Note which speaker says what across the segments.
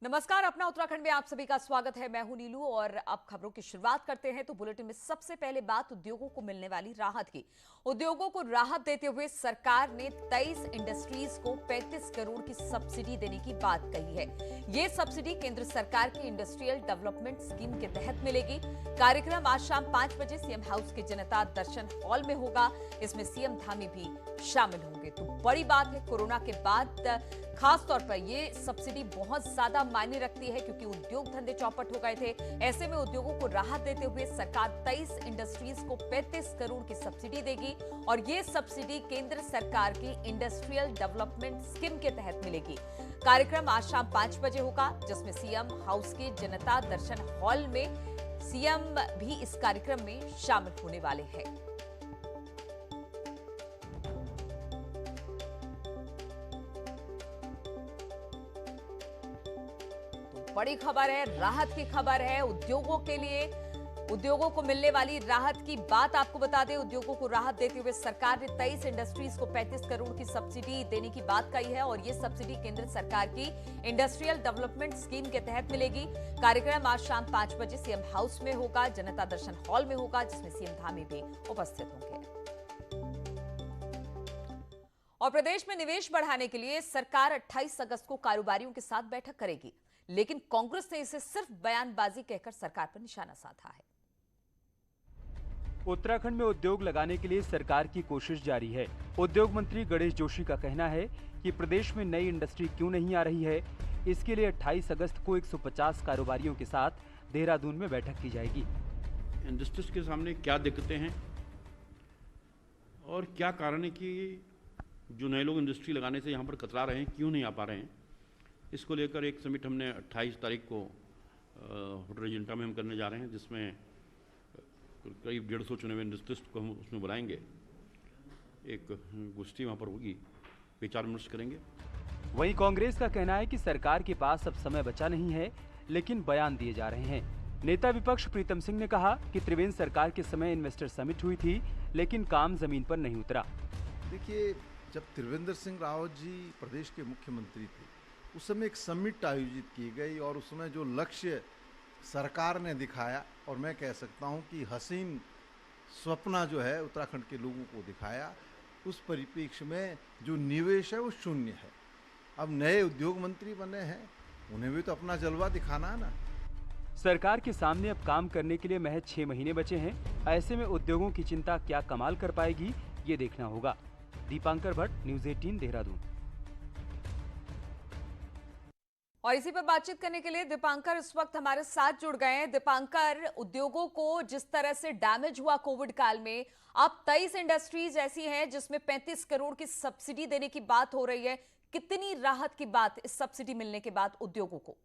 Speaker 1: नमस्कार, अपना उत्तराखंड में आप सभी का स्वागत है। मैं हूं नीलू और अब खबरों की शुरुआत करते हैं। तो बुलेटिन में सबसे पहले बात उद्योगों को मिलने वाली राहत की। उद्योगों को राहत देते हुए सरकार ने 23 इंडस्ट्रीज को 35 करोड़ की सब्सिडी देने की बात कही है। ये सब्सिडी केंद्र सरकार की इंडस्ट्रियल डेवलपमेंट स्कीम के तहत मिलेगी। कार्यक्रम आज शाम 5 बजे सीएम हाउस के जनता दर्शन हॉल में होगा। इसमें सीएम धामी भी शामिल होंगे। तो बड़ी बात है, कोरोना के बाद खास तौर पर ये सब्सिडी बहुत ज्यादा मायने रखती है क्योंकि उद्योग धंधे चौपट हो गए थे। ऐसे में उद्योगों को राहत देते हुए सरकार 23 इंडस्ट्रीज को 35 करोड़ की सब्सिडी देगी और ये सब्सिडी केंद्र सरकार की इंडस्ट्रियल डेवलपमेंट स्कीम के तहत मिलेगी। कार्यक्रम आज शाम 5 बजे होगा, जिसमें सीएम हाउस के जनता दर्शन हॉल में सीएम भी इस कार्यक्रम में शामिल होने वाले हैं। बड़ी खबर है, राहत की खबर है उद्योगों के लिए। उद्योगों को मिलने वाली राहत की बात आपको बता दें। उद्योगों को राहत देते हुए सरकार ने 23 इंडस्ट्रीज को 35 करोड़ की सब्सिडी देने की बात कही है और यह सब्सिडी केंद्र सरकार की इंडस्ट्रियल डेवलपमेंट स्कीम के तहत मिलेगी। कार्यक्रम आज शाम 5 बजे सीएम हाउस में होगा, जनता दर्शन हॉल में होगा, जिसमें सीएम धामी भी उपस्थित होंगे। और प्रदेश में निवेश बढ़ाने के लिए सरकार 28 अगस्त को कारोबारियों के साथ बैठक करेगी, लेकिन कांग्रेस ने इसे सिर्फ बयानबाजी कहकर सरकार पर निशाना साधा है।
Speaker 2: उत्तराखंड में उद्योग लगाने के लिए सरकार की कोशिश जारी है। उद्योग मंत्री गणेश जोशी का कहना है कि प्रदेश में नई इंडस्ट्री क्यों नहीं आ रही है। इसके लिए 28 अगस्त को 150 कारोबारियों के साथ देहरादून में बैठक की जाएगी।
Speaker 3: इंडस्ट्रीज के सामने क्या दिक्कतें हैं और क्या कारण है कि जो नए लोग इंडस्ट्री लगाने से यहाँ पर कतरा रहे हैं, क्यों नहीं आ पा रहे हैं। इसको लेकर एक समिट हमने 28 तारीख को होटल रेजेंटा में हम करने जा रहे हैं, जिसमें करीब 150 चुने हुए इंडस्ट्रिस्ट को हम उसमें बुलाएंगे। एक गोष्ठी वहाँ पर होगी, विचार विमर्श करेंगे।
Speaker 2: वहीं कांग्रेस का कहना है कि सरकार के पास अब समय बचा नहीं है, लेकिन बयान दिए जा रहे हैं। नेता विपक्ष प्रीतम सिंह ने कहा कि त्रिवेंद्र सरकार के समय इन्वेस्टर समिट हुई थी, लेकिन काम जमीन पर नहीं उतरा।
Speaker 4: देखिए, जब त्रिवेंद्र सिंह रावत जी प्रदेश के मुख्यमंत्री थे, उस समय एक समिट आयोजित की गई और उसमें जो लक्ष्य सरकार ने दिखाया, और मैं कह सकता हूं कि हसीन सपना जो है उत्तराखंड के लोगों को दिखाया, उस परिप्रेक्ष्य में जो निवेश है वो शून्य है। अब नए उद्योग मंत्री बने हैं, उन्हें भी तो अपना जलवा दिखाना है ना।
Speaker 2: सरकार के सामने अब काम करने के लिए महज 6 महीने बचे हैं। ऐसे में उद्योगों की चिंता क्या कमाल कर पाएगी, ये देखना होगा। दीपांकर भट्ट, न्यूज़ 18 देहरादून।
Speaker 1: और इसी पर बातचीत करने के लिए दीपांकर इस वक्त हमारे साथ जुड़ गए हैं। दीपांकर, उद्योगों को जिस तरह से डैमेज हुआ कोविड काल में, अब 23 इंडस्ट्रीज ऐसी हैं जिसमें 35 करोड़ की सब्सिडी देने की बात हो रही है। कितनी राहत की बात इस सब्सिडी मिलने के बाद उद्योगों को?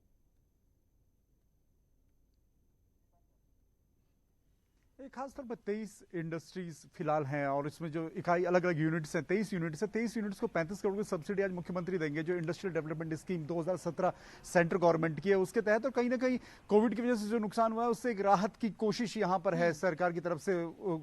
Speaker 5: एक खास तौर पर 23 इंडस्ट्रीज फिलहाल हैं और इसमें जो इकाई अलग अलग यूनिट्स हैं, 23 यूनिट्स हैं। 23 यूनिट्स को 35 करोड़ की सब्सिडी आज मुख्यमंत्री देंगे, जो industrial development scheme 2017 central government की है उसके तहत। और कहीं ना कहीं कोविड की वजह से जो नुकसान हुआ है उससे एक राहत की कोशिश यहाँ पर है सरकार की तरफ से,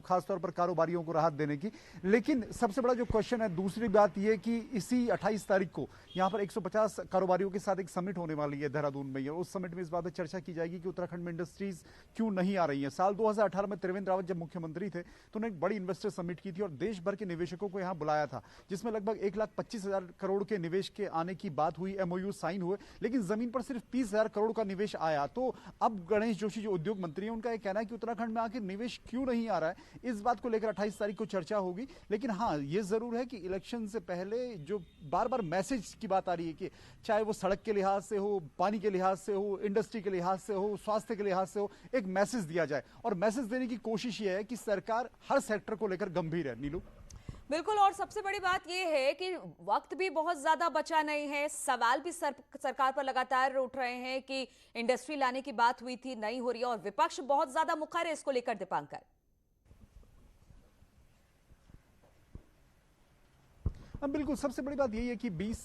Speaker 5: खासतौर पर कारोबारियों को राहत देने की। लेकिन सबसे बड़ा जो क्वेश्चन है, दूसरी बात यह कि इसी 28 तारीख को यहाँ पर 150 कारोबारियों के साथ एक समिट होने वाली है देहरादून में। उस समिट में इस बात पर चर्चा की जाएगी कि उत्तराखंड में इंडस्ट्रीज क्यों नहीं आ रही है। साल 2018 में त्रिवेंद्र रावत जब मुख्यमंत्री थे तो उन्होंने एक बड़ी इन्वेस्टर समिट की थी और देश भर के निवेशकों को यहां बुलाया था, जिसमें लगभग 1,25,000 करोड़ के निवेश के आने की बात हुई, एमओयू साइन हुए, लेकिन जमीन पर सिर्फ 30,000 करोड़ का निवेश आया। तो अब गणेश जोशी जो उद्योग मंत्री हैं, उनका यह कहना है कि उत्तराखंड में आखिर निवेश क्यों नहीं आ रहा है। इस बात को लेकर 28 तारीख को चर्चा होगी। लेकिन हाँ, यह जरूर है कि इलेक्शन से पहले जो बार बार मैसेज की बात आ रही है कि चाहे वो सड़क के लिहाज से हो, पानी के लिहाज से हो, इंडस्ट्री के लिहाज से हो, स्वास्थ्य के लिहाज से हो, एक मैसेज दिया जाए। और मैसेज देने की कोशिश यह है कि सरकार हर सेक्टर को लेकर गंभीर है। नीलू,
Speaker 1: बिल्कुल। और सबसे बड़ी बात यह है कि वक्त भी बहुत ज्यादा बचा नहीं है। सवाल भी सरकार पर लगातार उठ रहे हैं कि इंडस्ट्री लाने की बात हुई थी, नहीं हो रही है, और विपक्ष बहुत ज्यादा मुखर है इसको लेकर। दीपांकर,
Speaker 5: अब बिल्कुल सबसे बड़ी बात यही है कि 20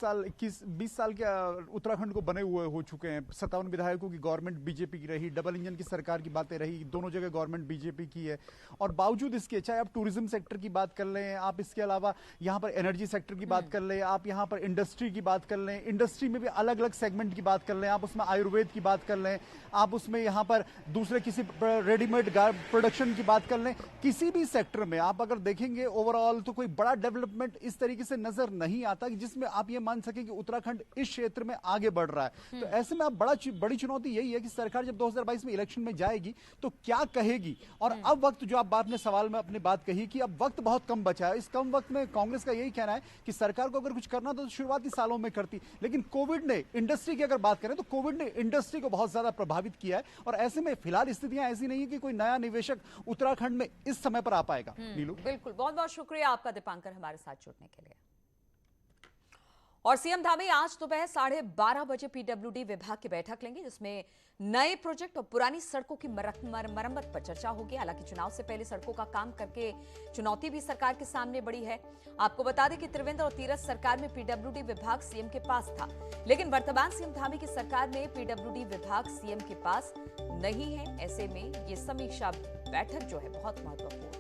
Speaker 5: साल के उत्तराखंड को बने हुए हो चुके हैं। 57 विधायकों की गवर्नमेंट बीजेपी की रही, डबल इंजन की सरकार की बातें रही, दोनों जगह गवर्नमेंट बीजेपी की है। और बावजूद इसके, चाहे आप टूरिज्म सेक्टर की बात कर लें, आप इसके अलावा यहाँ पर एनर्जी सेक्टर की बात कर लें, आप यहाँ पर इंडस्ट्री की बात कर लें, इंडस्ट्री में भी अलग अलग सेगमेंट की बात कर लें, आप उसमें आयुर्वेद की बात कर लें, आप उसमें यहाँ पर दूसरे किसी रेडीमेड प्रोडक्शन की बात कर लें, किसी भी सेक्टर में आप अगर देखेंगे ओवरऑल तो कोई बड़ा डेवलपमेंट इस तरीके से नजर नहीं आता कि जिसमें आप ये मान सकें कि उत्तराखंड इस क्षेत्र में आगे बढ़ रहा है। तो ऐसे में आप बड़ी चुनौती यही है कि सरकार जब 2022 में इलेक्शन में जाएगी तो क्या कहेगी। और अब वक्त, जो आप आपने सवाल में अपनी बात कही कि अब वक्त बहुत कम बचा है, इस कम वक्त में कांग्रेस का यही कहना है कि सरकार को अगर कुछ करना तो शुरुआती सालों में करती, लेकिन कोविड ने इंडस्ट्री की अगर बात करें तो कोविड ने इंडस्ट्री को बहुत ज्यादा प्रभावित किया है। और ऐसे में फिलहाल स्थितियां ऐसी नहीं है कि कोई नया निवेशक उत्तराखंड में इस समय पर आ पाएगा। नीलू,
Speaker 1: बिल्कुल, बहुत बहुत शुक्रिया आपका दीपांकर हमारे साथ जुड़ने के लिए। और सीएम धामी आज दोपहर 12:30 बजे पीडब्ल्यूडी विभाग की बैठक लेंगे, जिसमें नए प्रोजेक्ट और पुरानी सड़कों की मरम्मत पर चर्चा होगी। हालांकि चुनाव से पहले सड़कों का काम करके चुनौती भी सरकार के सामने बड़ी है। आपको बता दें कि त्रिवेंद्र और तीरथ सरकार में पीडब्ल्यूडी विभाग सीएम के पास था, लेकिन वर्तमान सीएम धामी की सरकार में पीडब्ल्यूडी विभाग सीएम के पास नहीं है। ऐसे में ये समीक्षा बैठक जो है बहुत महत्वपूर्ण होगी।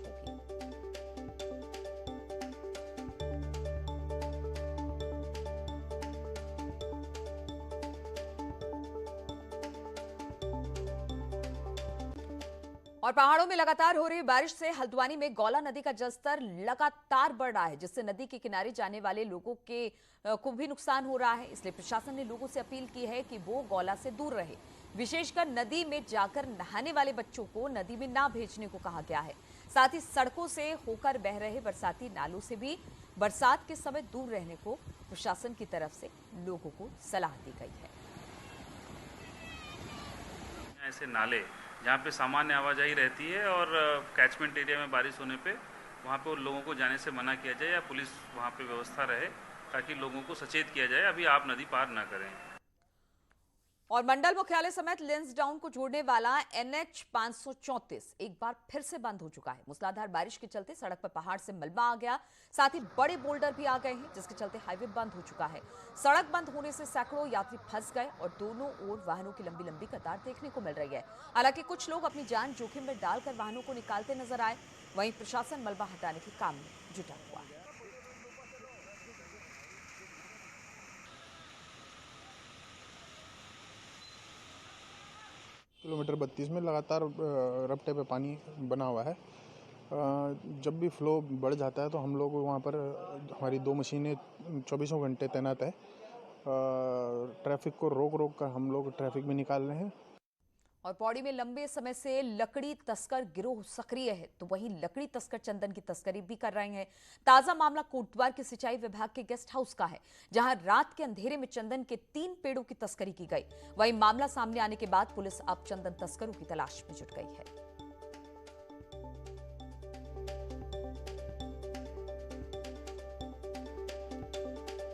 Speaker 1: और पहाड़ों में लगातार हो रही बारिश से हल्द्वानी में गौला नदी का जलस्तर लगातार बढ़ रहा है, जिससे नदी के किनारे जाने वाले लोगों को भी नुकसान हो रहा है। इसलिए प्रशासन ने लोगों से अपील की है कि वो गौला से दूर रहे। विशेषकर नदी में जाकर नहाने वाले बच्चों को नदी में ना भेजने को कहा गया है। साथ ही सड़कों से होकर बह रहे बरसाती नालों से भी बरसात के समय दूर रहने को प्रशासन की तरफ से लोगों को सलाह दी गई है।
Speaker 6: ऐसे नाले जहाँ पे सामान्य आवाजाही रहती है और कैचमेंट एरिया में बारिश होने पे वहाँ पे उन लोगों को जाने से मना किया जाए या पुलिस वहाँ पे व्यवस्था रहे, ताकि लोगों को सचेत किया जाए अभी आप नदी पार ना करें।
Speaker 1: और मंडल मुख्यालय समेत लेंसडाउन को जोड़ने वाला NH 534 एक बार फिर से बंद हो चुका है। मूसलाधार बारिश के चलते सड़क पर पहाड़ से मलबा आ गया, साथ ही बड़े बोल्डर भी आ गए हैं, जिसके चलते हाईवे बंद हो चुका है। सड़क बंद होने से सैकड़ों यात्री फंस गए और दोनों ओर वाहनों की लंबी लंबी कतार देखने को मिल रही है। हालांकि कुछ लोग अपनी जान जोखिम में डालकर वाहनों को निकालते नजर आए। वहीं प्रशासन मलबा हटाने के काम में जुटा हुआ है।
Speaker 7: किलोमीटर 32 में लगातार रपटे पे पानी बना हुआ है। जब भी फ्लो बढ़ जाता है तो हम लोग वहाँ पर हमारी 2 मशीनें 24 घंटे तैनात है। ट्रैफिक को रोक कर हम लोग ट्रैफिक में निकाल रहे हैं।
Speaker 1: और पौड़ी में लंबे समय से लकड़ी तस्कर गिरोह सक्रिय है, तो वहीं लकड़ी तस्कर चंदन की तस्करी भी कर रहे हैं। ताजा मामला कोटद्वार के सिंचाई विभाग के गेस्ट हाउस का है, जहां रात के अंधेरे में चंदन के 3 पेड़ों की तस्करी की गई। वहीं मामला सामने आने के बाद पुलिस अब चंदन तस्करों की तलाश में जुट गई है।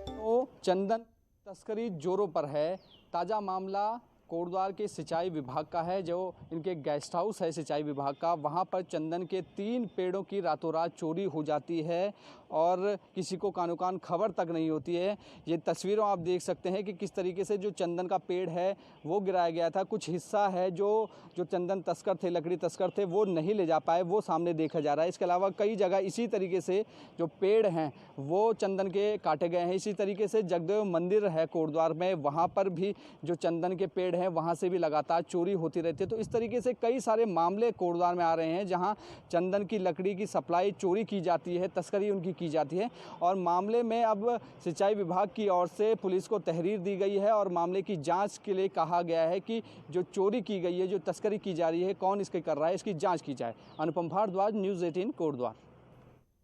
Speaker 8: तो चंदन तस्करी जोरों पर है। ताजा मामला कोटद्वार के सिंचाई विभाग का है, जो इनके गेस्ट हाउस है सिंचाई विभाग का। वहाँ पर चंदन के 3 पेड़ों की रातों रात चोरी हो जाती है और किसी को कानो कान खबर तक नहीं होती है। ये तस्वीरों आप देख सकते हैं कि किस तरीके से जो चंदन का पेड़ है वो गिराया गया था। कुछ हिस्सा है जो चंदन तस्कर थे, लकड़ी तस्कर थे, वो नहीं ले जा पाए, वो सामने देखा जा रहा है। इसके अलावा कई जगह इसी तरीके से जो पेड़ हैं वो चंदन के काटे गए हैं। इसी तरीके से जगदेव मंदिर है कोटद्वार में, वहाँ पर भी जो चंदन के पेड़ हैं वहाँ से भी लगातार चोरी होती रहती है। तो इस तरीके से कई सारे मामले कोटद्वार में आ रहे हैं, जहाँ चंदन की लकड़ी की सप्लाई चोरी की जाती है, तस्करी उनकी की जाती है। और मामले में अब सिंचाई विभाग की ओर से पुलिस को तहरीर दी गई है और मामले की जांच के लिए कहा गया है कि जो चोरी की गई है, जो तस्करी की जा रही है, कौन इसके कर रहा है, इसकी जांच की जाए। अनुपम भारद्वाज, न्यूज़ 18 कोटद्वार।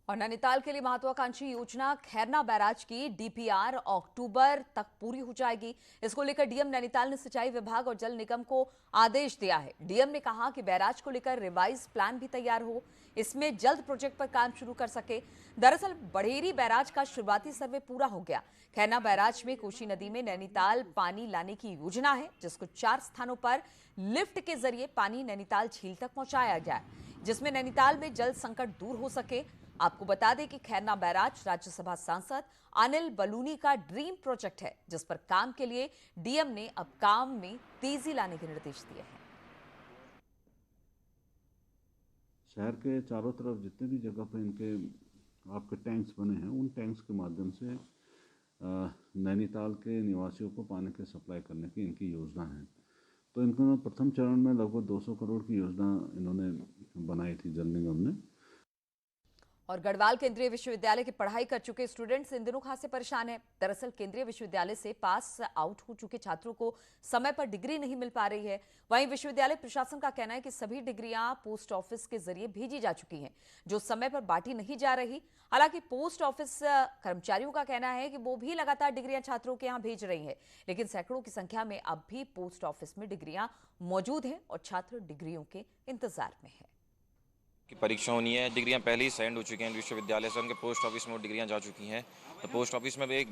Speaker 1: और नैनीताल के लिए महत्वाकांक्षी योजना खैरना बैराज की DPR अक्टूबर तक पूरी हो जाएगी। इसको लेकर डीएम नैनीताल ने सिंचाई विभाग और जल निगम को आदेश दिया है। डीएम ने कहा कि बैराज को लेकर रिवाइज प्लान भी तैयार हो, इसमें जल्द प्रोजेक्ट पर काम शुरू कर सके। दरअसल बड़ेरी बैराज का शुरुआती सर्वे पूरा हो गया। खैरना बैराज में कोसी नदी में नैनीताल पानी लाने की योजना है, जिसको 4 स्थानों पर लिफ्ट के जरिए पानी नैनीताल झील तक पहुंचाया जाए। जिसमें नैनीताल में जल संकट दूर हो सके। आपको बता दें कि खैरना बैराज राज्यसभा सांसद अनिल बलूनी का ड्रीम प्रोजेक्ट है, जिस पर काम के लिए डीएम ने अब काम में तेजी लाने के निर्देश दिए हैं।
Speaker 9: शहर के चारों तरफ जितने भी जगह पर इनके आपके टैंक्स बने हैं, उन टैंक्स के माध्यम से नैनीताल के निवासियों को पानी के सप्लाई करने की इनकी योजना है। तो इनको प्रथम चरण में लगभग 200 करोड़ की योजना इन्होंने बनाई थी जल निगम ने।
Speaker 1: और गढ़वाल केंद्रीय विश्वविद्यालय की पढ़ाई कर चुके स्टूडेंट्स इन दिनों खासे परेशान हैं। दरअसल केंद्रीय विश्वविद्यालय से पास आउट हो चुके छात्रों को समय पर डिग्री नहीं मिल पा रही है। वहीं विश्वविद्यालय प्रशासन का कहना है कि सभी डिग्रियां पोस्ट ऑफिस के जरिए भेजी जा चुकी हैं, जो समय पर बांटी नहीं जा रही। हालांकि पोस्ट ऑफिस कर्मचारियों का कहना है कि वो भी लगातार डिग्रियां छात्रों के यहां भेज रही है, लेकिन सैकड़ों की संख्या में अब भी पोस्ट ऑफिस में डिग्रियां मौजूद हैं और छात्र डिग्रियों के इंतजार में है।
Speaker 10: की परीक्षा होनी है, डिग्रियां पहले ही सेंड हो चुकी हैं विश्वविद्यालय से, उनके पोस्ट ऑफिस में डिग्रियां जा चुकी हैं। तो पोस्ट ऑफिस में भी एक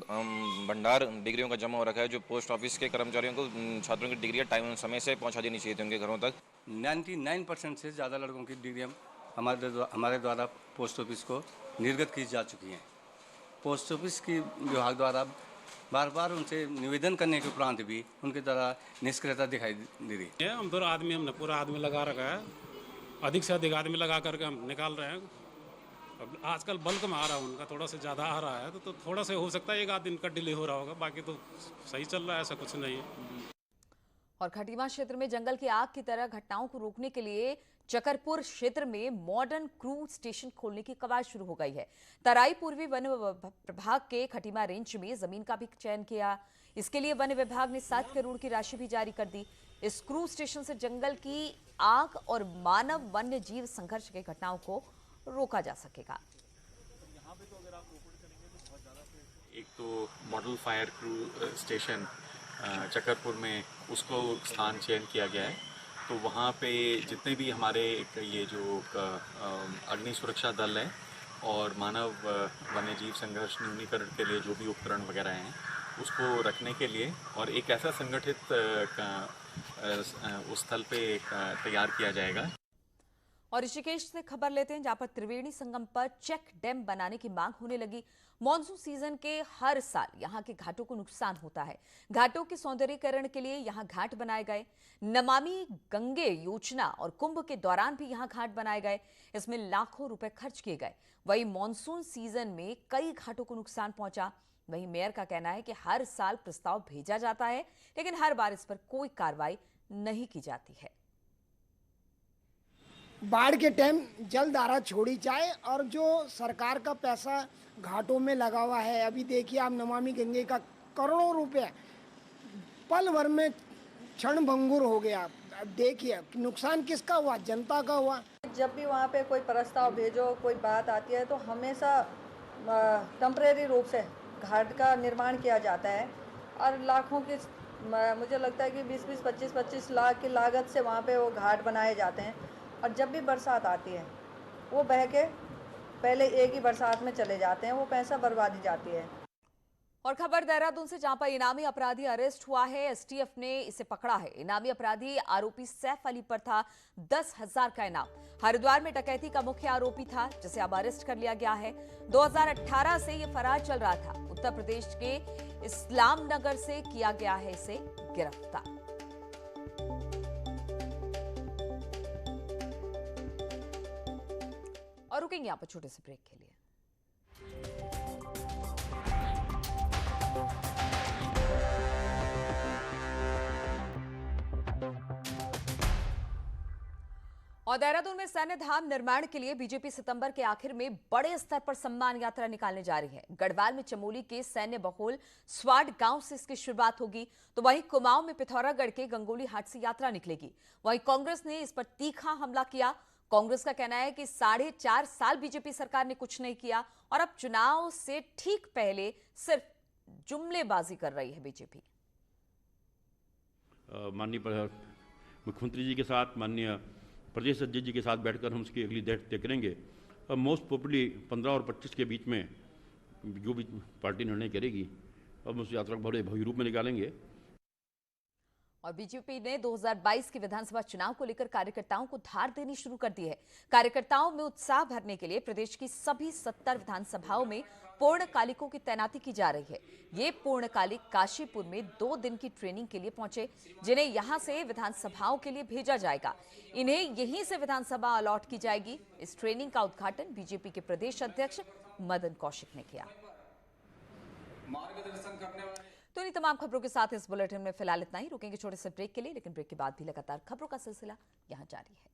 Speaker 10: भंडार डिग्रियों का जमा हो रखा है, जो पोस्ट ऑफिस के कर्मचारियों को छात्रों की डिग्रियां टाइम समय से पहुंचा देनी चाहिए थी उनके घरों तक।
Speaker 11: 99% से ज़्यादा लड़कों की डिग्रियां हमारे द्वारा पोस्ट ऑफिस को निर्गत की जा चुकी हैं। पोस्ट ऑफिस की विभाग द्वारा बार बार उनसे निवेदन करने के उपरांत भी उनके द्वारा निष्क्रियता दिखाई दे रही है।
Speaker 12: हम हमने पूरा आदमी लगा रखा है, अधिक से अधिक आदमी लगा करके हम निकाल रहे हैं। अब आजकल बल्क में आ रहा है, उनका थोड़ा सा ज़्यादा आ रहा है, तो थोड़ा सा हो सकता है एक आध दिन का डिले हो रहा होगा, बाकी तो सही चल रहा है, ऐसा कुछ नहीं है।
Speaker 1: और खटीमा क्षेत्र में जंगल की आग की तरह घटनाओं को रोकने के लिए चकरपुर क्षेत्र में मॉडर्न क्रू स्टेशन खोलने की कवायद शुरू हो गई है। तराई पूर्वी वन विभाग के खटीमा रेंज में जमीन का भी चयन किया। इसके लिए वन विभाग ने 7 करोड़ की राशि भी जारी कर दी। इस क्रू स्टेशन से जंगल की आग और मानव वन्य जीव संघर्ष की घटनाओं को रोका जा सकेगा।
Speaker 13: एक तो model fire crew station Chakarpur में, उसको स्थान चयन किया गया है। तो वहाँ पे जितने भी हमारे ये जो अग्नि सुरक्षा दल है और मानव वन्य जीव संघर्ष न्यूनीकरण के लिए जो भी उपकरण वगैरह हैं, उसको रखने के लिए और एक ऐसा संगठित उस स्थल पे तैयार किया जाएगा।
Speaker 1: और ऋषिकेश से खबर लेते हैं, जहां पर त्रिवेणी संगम पर चेक डैम बनाने की मांग होने लगी। मॉनसून सीजन के हर साल यहां के घाटों को नुकसान होता है। घाटों के सौंदर्यीकरण के लिए यहां घाट बनाए गए। नमामि गंगे योजना और कुंभ के दौरान भी यहां घाट बनाए गए। इसमें लाखों रुपए खर्च किए गए। वहीं मॉनसून सीजन में कई घाटों को नुकसान पहुंचा। वहीं मेयर का कहना है कि हर साल प्रस्ताव भेजा जाता है, लेकिन हर बार इस पर कोई कार्रवाई नहीं की जाती है।
Speaker 14: बाढ़ के टाइम जल धारा छोड़ी जाए और जो सरकार का पैसा घाटों में लगा हुआ है, अभी देखिए आप नमामि गंगे का करोड़ों रुपए पल भर में क्षण भंगुर हो गया। देखिए नुकसान किसका हुआ, जनता का हुआ।
Speaker 15: जब भी वहाँ पे कोई प्रस्ताव भेजो, कोई बात आती है, तो हमेशा टेम्परेरी रूप से घाट का निर्माण किया जाता है और लाखों की, मुझे लगता है कि 20-20, 25-25 लाख की लागत से वहाँ पे वो घाट बनाए जाते हैं। और जब भी बरसात आती है वो बह के पहले एक ही बरसात में चले जाते हैं, वो पैसा बर्बादी जाती है।
Speaker 1: और खबर देहरादून से, जहां पर इनामी अपराधी अरेस्ट हुआ है। एसटीएफ ने इसे पकड़ा है। इनामी अपराधी आरोपी सैफ अली पर था 10,000 का इनाम। हरिद्वार में डकैती का मुख्य आरोपी था, जिसे अब अरेस्ट कर लिया गया है। 2018 से ये फरार चल रहा था। उत्तर प्रदेश के इस्लाम नगर से किया गया है इसे गिरफ्तार। और रुकेंगे यहाँ पर छोटे से ब्रेक के लिए। और देहरादून में सैन्य धाम निर्माण के लिए बीजेपी सितंबर के आखिर में बड़े स्तर पर सम्मान यात्रा निकालने जा रही है। गढ़वाल में चमोली के सैन्य बहुल स्वाड गांव से इसकी शुरुआत होगी, तो वहीं कुमाऊं में पिथौरागढ़ के गंगोली हाट से यात्रा निकलेगी। वहीं कांग्रेस ने इस पर तीखा हमला किया। कांग्रेस का कहना है कि 4.5 साल बीजेपी सरकार ने कुछ नहीं किया और अब चुनाव से ठीक पहले सिर्फ जुमलेबाजी कर रही है बीजेपी।
Speaker 3: माननीय मुख्यमंत्री जी के साथ, माननीय प्रदेश अध्यक्ष जी के साथ बैठकर हम उसकी अगली डेट तय करेंगे। अब मोस्ट प्रोबेबली 15 और 25 के बीच में जो भी पार्टी निर्णय करेगी, अब उस यात्रा को बड़े भव्य रूप में निकालेंगे।
Speaker 1: और बीजेपी ने 2022 के विधानसभा चुनाव को लेकर कार्यकर्ताओं को धार देनी शुरू कर दी है। कार्यकर्ताओं में उत्साह भरने के लिए प्रदेश की सभी 70 विधानसभाओं में पूर्णकालिकों की तैनाती की जा रही है। ये पूर्णकालिक काशीपुर में 2 दिन की ट्रेनिंग के लिए पहुंचे, जिन्हें यहां से विधानसभाओं के लिए भेजा जाएगा। इन्हें यहीं से विधानसभा अलॉट की जाएगी। इस ट्रेनिंग का उद्घाटन बीजेपी के प्रदेश अध्यक्ष मदन कौशिक ने किया। तो इन तमाम खबरों के साथ इस बुलेटिन में फिलहाल इतना ही। रुकेंगे छोटे से ब्रेक के लिए, लेकिन ब्रेक के बाद भी लगातार खबरों का सिलसिला यहां जारी है।